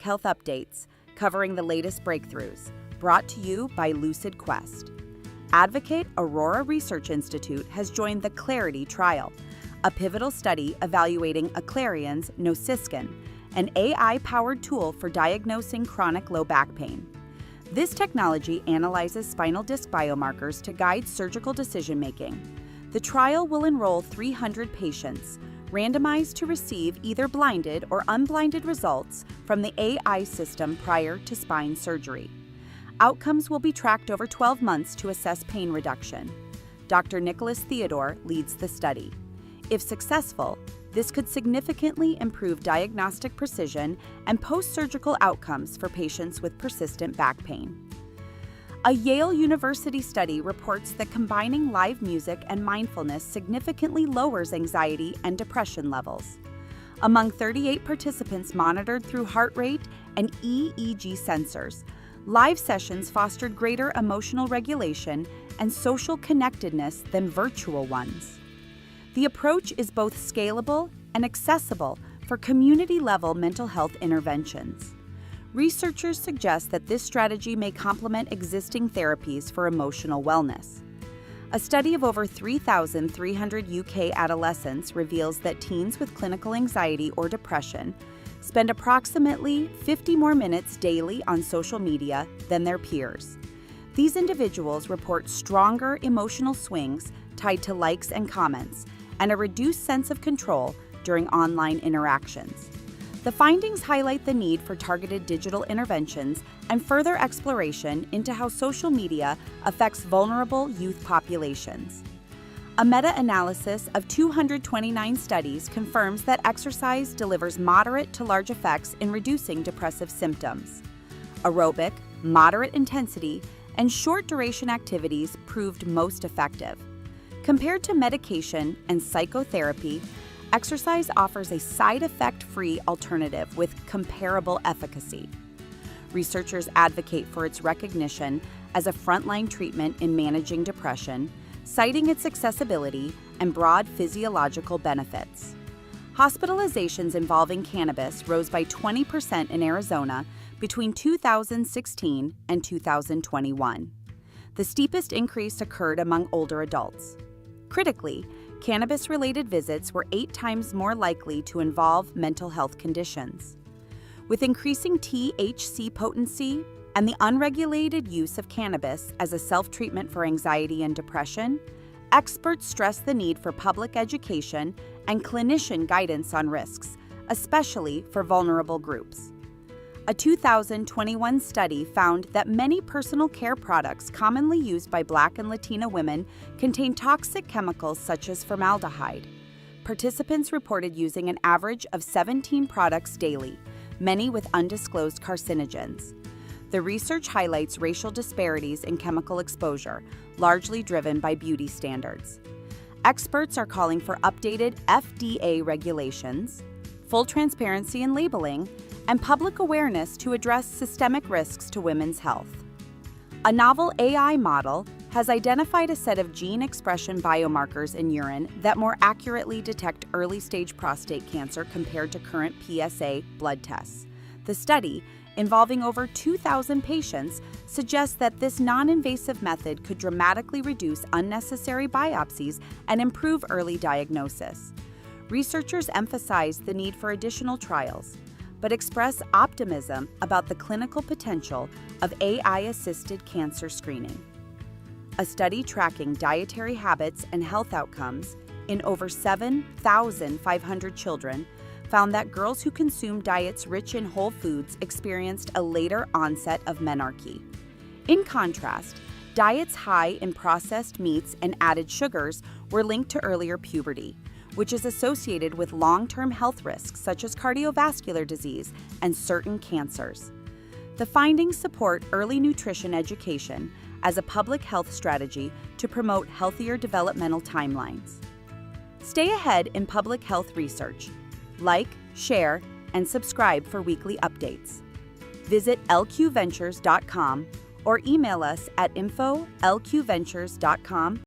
health updates covering the latest breakthroughs, brought to you by Lucid Quest. Advocate Aurora Research Institute has joined the Clarity trial, a pivotal study evaluating Aclarion's Nociscan, an AI-powered tool for diagnosing chronic low back pain. This technology analyzes spinal disc biomarkers to guide surgical decision-making. The trial will enroll 300 patients, randomized to receive either blinded or unblinded results from the AI system prior to spine surgery. Outcomes will be tracked over 12 months to assess pain reduction. Dr. Nicholas Theodore leads the study. If successful, this could significantly improve diagnostic precision and post-surgical outcomes for patients with persistent back pain. A Yale University study reports that combining live music and mindfulness significantly lowers anxiety and depression levels. Among 38 participants monitored through heart rate and EEG sensors, live sessions fostered greater emotional regulation and social connectedness than virtual ones. The approach is both scalable and accessible for community-level mental health interventions. Researchers suggest that this strategy may complement existing therapies for emotional wellness. A study of over 3,300 UK adolescents reveals that teens with clinical anxiety or depression spend approximately 50 more minutes daily on social media than their peers. These individuals report stronger emotional swings tied to likes and comments, and a reduced sense of control during online interactions. The findings highlight the need for targeted digital interventions and further exploration into how social media affects vulnerable youth populations. A meta-analysis of 229 studies confirms that exercise delivers moderate to large effects in reducing depressive symptoms. Aerobic, moderate intensity, and short-duration activities proved most effective. Compared to medication and psychotherapy, exercise offers a side effect-free alternative with comparable efficacy. Researchers advocate for its recognition as a frontline treatment in managing depression, citing its accessibility and broad physiological benefits. Hospitalizations involving cannabis rose by 20% in Arizona between 2016 and 2021. The steepest increase occurred among older adults. Critically, cannabis-related visits were 8 times more likely to involve mental health conditions. With increasing THC potency and the unregulated use of cannabis as a self-treatment for anxiety and depression, experts stress the need for public education and clinician guidance on risks, especially for vulnerable groups. A 2021 study found that many personal care products commonly used by Black and Latina women contain toxic chemicals such as formaldehyde. Participants reported using an average of 17 products daily, many with undisclosed carcinogens. The research highlights racial disparities in chemical exposure, largely driven by beauty standards. Experts are calling for updated FDA regulations, full transparency in labeling, and public awareness to address systemic risks to women's health. A novel AI model has identified a set of gene expression biomarkers in urine that more accurately detect early-stage prostate cancer compared to current PSA blood tests. The study, involving over 2,000 patients, suggests that this non-invasive method could dramatically reduce unnecessary biopsies and improve early diagnosis. Researchers emphasize the need for additional trials, but express optimism about the clinical potential of AI-assisted cancer screening. A study tracking dietary habits and health outcomes in over 7,500 children found that girls who consumed diets rich in whole foods experienced a later onset of menarche. In contrast, diets high in processed meats and added sugars were linked to earlier puberty, which is associated with long-term health risks such as cardiovascular disease and certain cancers. The findings support early nutrition education as a public health strategy to promote healthier developmental timelines. Stay ahead in public health research. Like, share, and subscribe for weekly updates. Visit lqventures.com or email us at info@lqventures.com